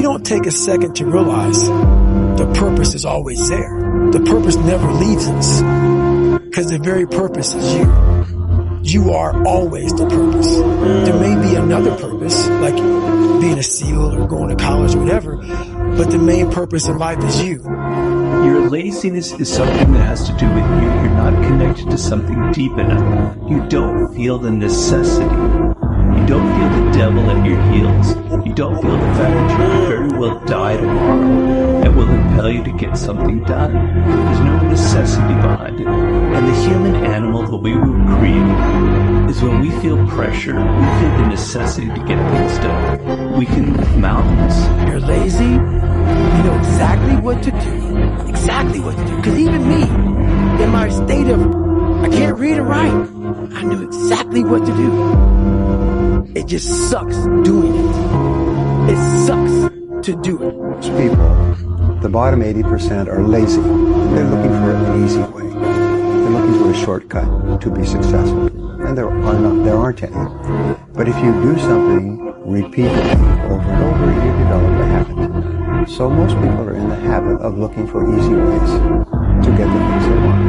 we don't take a second to realize the purpose is always there. The purpose never leaves us, because the very purpose is you. You are always the purpose. There may be another purpose, like being a SEAL or going to college or whatever, but the main purpose in life is you. Your laziness is something that has to do with you. You're not connected to something deep enough. You don't feel the necessity. You don't feel the devil at your heels. You don't feel the fact that you could very well die tomorrow that will impel you to get something done. There's no necessity behind it. And the human animal, the way we were created, is when we feel pressure, we feel the necessity to get things done. We can move mountains. You're lazy, you know exactly what to do. Exactly what to do. Because even me, in my state of, I can't read and write, I knew exactly what to do. It just sucks doing it. It sucks to do it. Most people, the bottom 80% are lazy. They're looking for an easy way. They're looking for a shortcut to be successful. And there aren't any. But if you do something repeatedly over and over, you develop a habit. So most people are in the habit of looking for easy ways to get the things they want.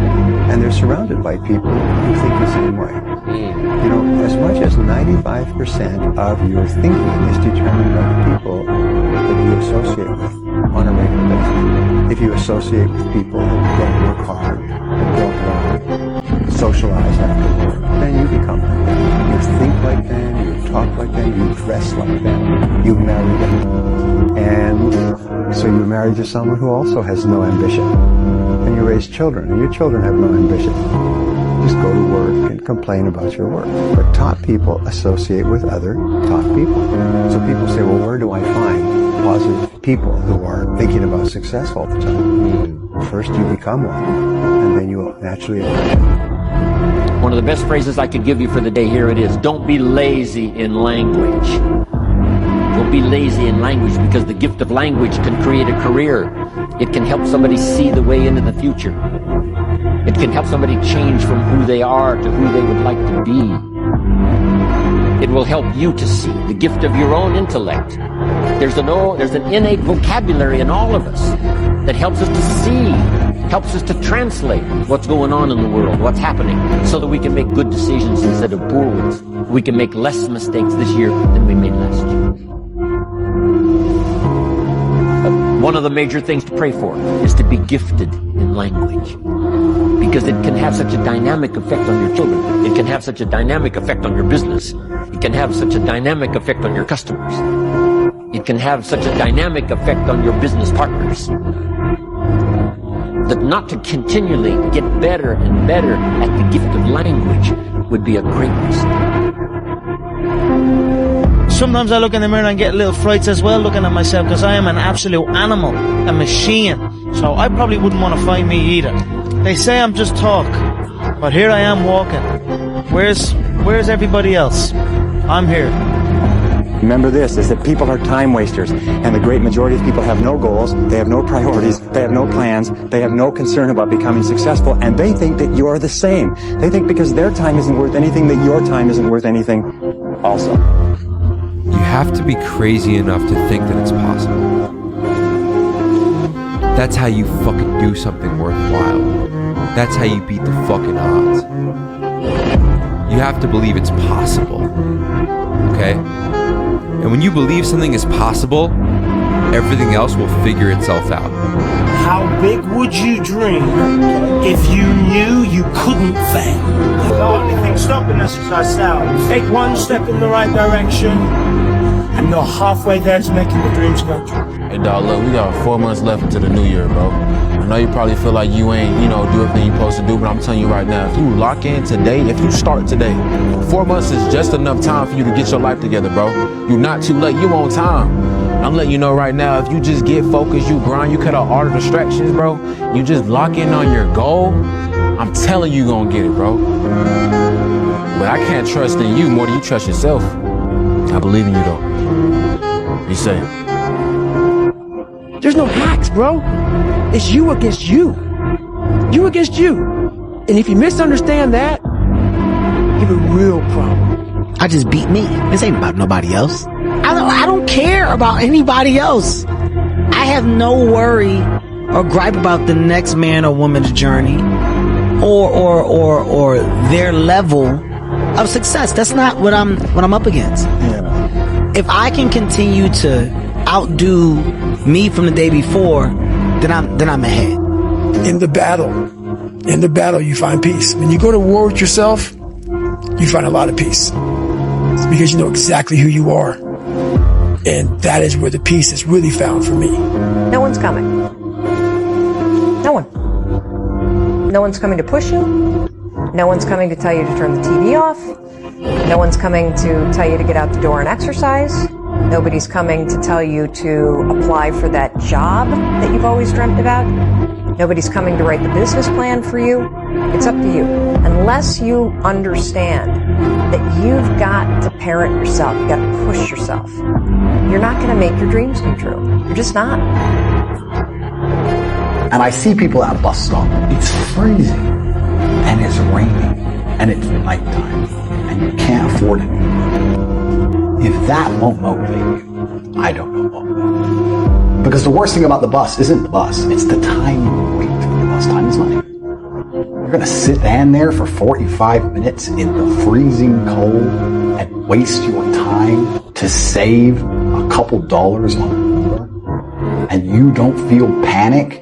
And they're surrounded by people who think the same way. You know, as much as 95% of your thinking is determined by the people that you associate with on a regular basis. If you associate with people that don't work hard, that don't socialize after work, then you become like them. You think like them, you talk like them, you dress like them, you marry them. And so you're married to someone who also has no ambition. And you raise children, and your children have no ambition. Just go to work and complain about your work. But top people associate with other top people. So people say, well, where do I find positive people who are thinking about success all the time? First you become one, and then you naturally evolve. One of the best phrases I could give you for the day, here it is. Don't be lazy in language. Don't be lazy in language, because the gift of language can create a career. It can help somebody see the way into the future. It can help somebody change from who they are to who they would like to be. It will help you to see the gift of your own intellect. There's an innate vocabulary in all of us that helps us to see, helps us to translate what's going on in the world, what's happening, so that we can make good decisions instead of poor ones. We can make less mistakes this year than we made last year. One of the major things to pray for is to be gifted in language, because it can have such a dynamic effect on your children. It can have such a dynamic effect on your business. It can have such a dynamic effect on your customers. It can have such a dynamic effect on your business partners, that not to continually get better and better at the gift of language would be a great mistake. Sometimes I look in the mirror and get little frights as well looking at myself, because I am an absolute animal, a machine. So I probably wouldn't want to find me either. They say I'm just talk, but here I am walking. Where's everybody else? I'm here. Remember this, is that people are time wasters, and the great majority of people have no goals, they have no priorities, they have no plans, they have no concern about becoming successful, and they think that you're the same. They think because their time isn't worth anything, that your time isn't worth anything also. You have to be crazy enough to think that it's possible. That's how you fucking do something worthwhile. That's how you beat the fucking odds. You have to believe it's possible. Okay? And when you believe something is possible, everything else will figure itself out. How big would you dream if you knew you couldn't fail? The only thing stopping us is ourselves. Take one step in the right direction, and you're halfway there to making the dreams come true. Hey dog, look, we got 4 months left into the new year, bro. I know you probably feel like you ain't, do everything you're supposed to do, but I'm telling you right now, if you lock in today, if you start today, 4 months is just enough time for you to get your life together, bro. You're not too late, you on time. I'm letting you know right now, if you just get focused, you grind, you cut out all the distractions, bro, you just lock in on your goal, I'm telling you gonna get it, bro. But I can't trust in you more than you trust yourself. I believe in you, though. You say? There's no hacks, bro. It's you against you. You against you. And if you misunderstand that, you have a real problem. I just beat me. This ain't about nobody else. I don't don't care about anybody else. I have no worry or gripe about the next man or woman's journey or their level of success. That's not what I'm up against. Yeah. If I can continue to outdo me from the day before, then I'm ahead. In the battle, you find peace. When you go to war with yourself, you find a lot of peace. It's because you know exactly who you are. And that is where the peace is really found for me. No one's coming. No one. No one's coming to push you. No one's coming to tell you to turn the TV off. No one's coming to tell you to get out the door and exercise. Nobody's coming to tell you to apply for that job that you've always dreamt about. Nobody's coming to write the business plan for you. It's up to you. Unless you understand that you've got to parent yourself, you've got to push yourself, you're not going to make your dreams come true. You're just not. And I see people at a bus stop. It's freezing, and it's raining, and it's nighttime, and you can't afford it. If that won't motivate you, I don't know what will. Because the worst thing about the bus isn't the bus, it's the time you wait for the bus. Time is money. You're going to stand there for 45 minutes in the freezing cold and waste your time to save a couple dollars on Uber, and you don't feel panic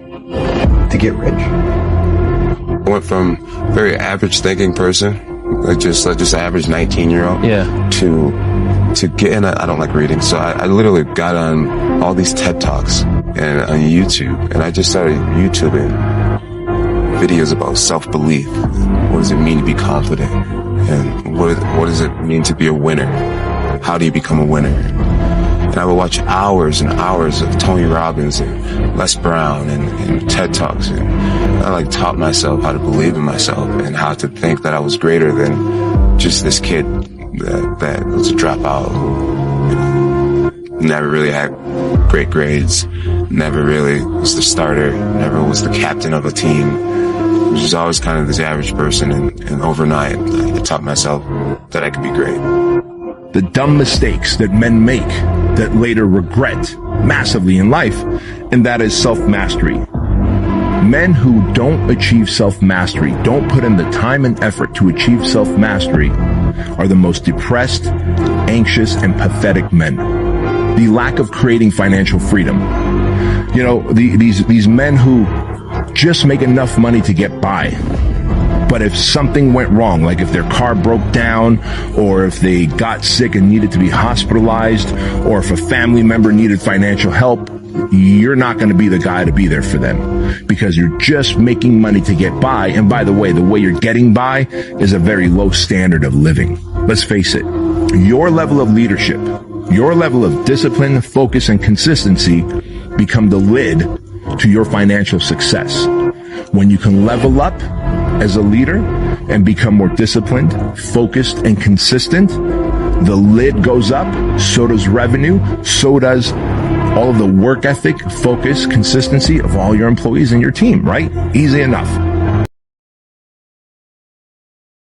to get rich. I went from very average thinking person, like just average 19-year-old, to get in. I don't like reading, so I literally got on all these TED Talks and on YouTube, and I just started YouTubing videos about self-belief. What does it mean to be confident? And what does it mean to be a winner? How do you become a winner? And I would watch hours and hours of Tony Robbins and Les Brown and TED Talks. And I taught myself how to believe in myself and how to think that I was greater than just this kid that was a dropout who never really had great grades, never really was the starter, never was the captain of a team. Was just always kind of this average person, and overnight I taught myself that I could be great. The dumb mistakes that men make that later regret massively in life, and that is self-mastery. Men who don't achieve self-mastery, don't put in the time and effort to achieve self-mastery, are the most depressed, anxious, and pathetic men. The lack of creating financial freedom. You know, these men who just make enough money to get by. But if something went wrong, like if their car broke down, or if they got sick and needed to be hospitalized, or if a family member needed financial help, you're not going to be the guy to be there for them, because you're just making money to get by. And by the way you're getting by is a very low standard of living. Let's face it, your level of leadership, your level of discipline, focus, and consistency become the lid to your financial success. When you can level up as a leader and become more disciplined, focused, and consistent, the lid goes up, so does revenue, so does all of the work ethic, focus, consistency of all your employees and your team, right? Easy enough.